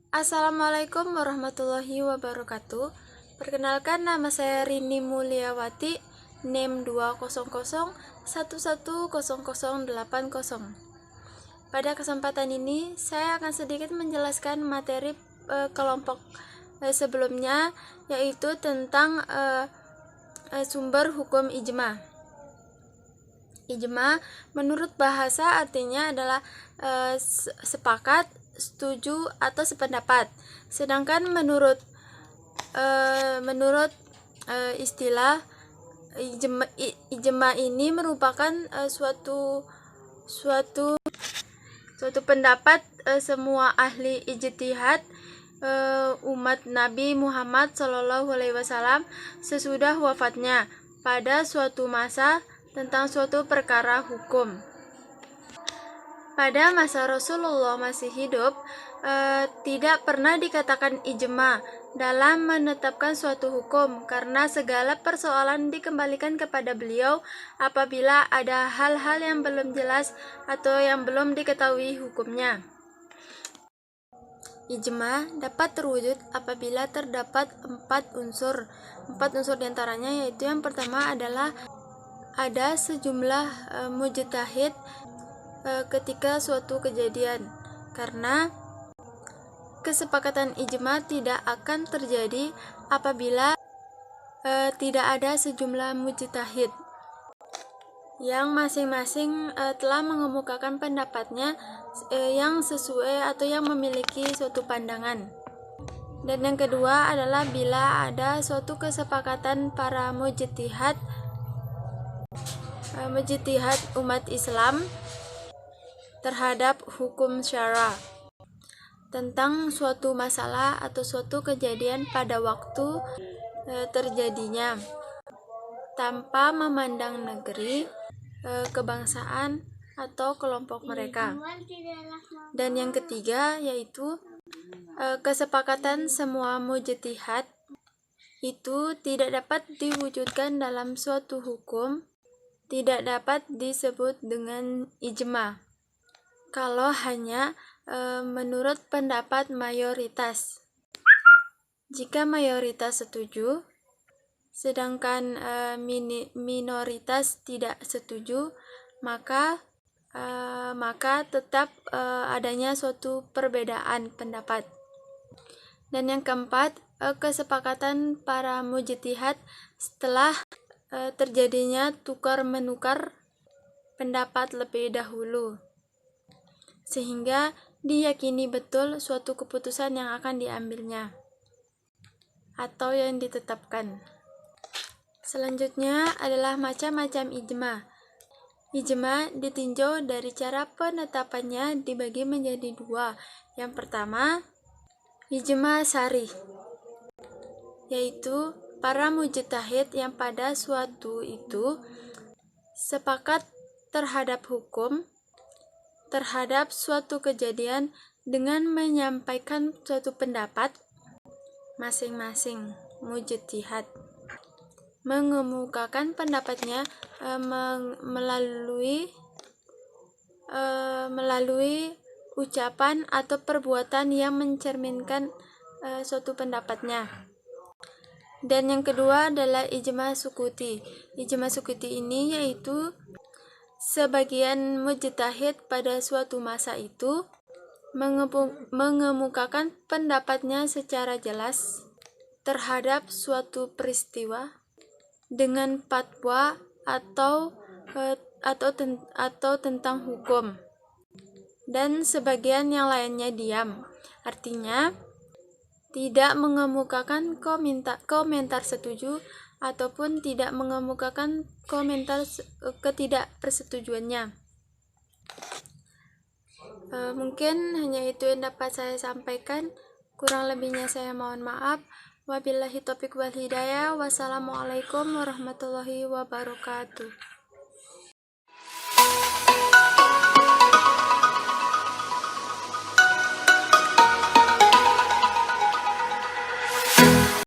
Assalamualaikum warahmatullahi wabarakatuh. Perkenalkan, nama saya Rini Mulyawati, NIM 200110080. Pada kesempatan ini, saya akan sedikit menjelaskan materi kelompok sebelumnya, yaitu tentang sumber hukum ijma. Ijma menurut bahasa artinya adalah sepakat, setuju, atau sependapat. Sedangkan menurut istilah ijma ini merupakan suatu pendapat semua ahli ijtihad umat Nabi Muhammad SAW sesudah wafatnya pada suatu masa tentang suatu perkara hukum. Pada masa Rasulullah masih hidup, tidak pernah dikatakan ijma dalam menetapkan suatu hukum, karena segala persoalan dikembalikan kepada beliau apabila ada hal-hal yang belum jelas atau yang belum diketahui hukumnya. Ijma dapat terwujud apabila terdapat empat unsur diantaranya, yaitu yang pertama adalah ada sejumlah mujtahid ketika suatu kejadian, karena kesepakatan ijma tidak akan terjadi apabila tidak ada sejumlah mujtahid yang masing-masing telah mengemukakan pendapatnya yang sesuai atau yang memiliki suatu pandangan. Dan yang kedua adalah bila ada suatu kesepakatan para mujtahid umat Islam terhadap hukum syara tentang suatu masalah atau suatu kejadian pada waktu terjadinya, tanpa memandang negeri, kebangsaan, atau kelompok mereka. Dan yang ketiga yaitu kesepakatan semua mujtahid itu tidak dapat diwujudkan dalam suatu hukum, tidak dapat disebut dengan ijma kalau hanya menurut pendapat mayoritas. Jika mayoritas setuju, sedangkan minoritas tidak setuju, maka tetap adanya suatu perbedaan pendapat. Dan yang keempat, kesepakatan para mujtahid setelah terjadinya tukar-menukar pendapat lebih dahulu, sehingga diyakini betul suatu keputusan yang akan diambilnya atau yang ditetapkan. Selanjutnya adalah macam-macam ijma. Ijma ditinjau dari cara penetapannya dibagi menjadi dua. Yang pertama, ijma syar'i, yaitu para mujtahid yang pada suatu itu sepakat terhadap hukum, terhadap suatu kejadian dengan menyampaikan suatu pendapat. Masing-masing mujtahid mengemukakan pendapatnya melalui ucapan atau perbuatan yang mencerminkan suatu pendapatnya. Dan yang kedua adalah ijma sukuti. Ijma sukuti ini yaitu sebagian mujtahid pada suatu masa itu mengemukakan pendapatnya secara jelas terhadap suatu peristiwa dengan fatwa atau tentang hukum, dan sebagian yang lainnya diam, artinya tidak mengemukakan komentar setuju ataupun tidak mengemukakan komentar ketidakpersetujuannya. Mungkin hanya itu yang dapat saya sampaikan. Kurang lebihnya saya mohon maaf. Wabillahi taufiq wal hidayah. Wassalamualaikum warahmatullahi wabarakatuh.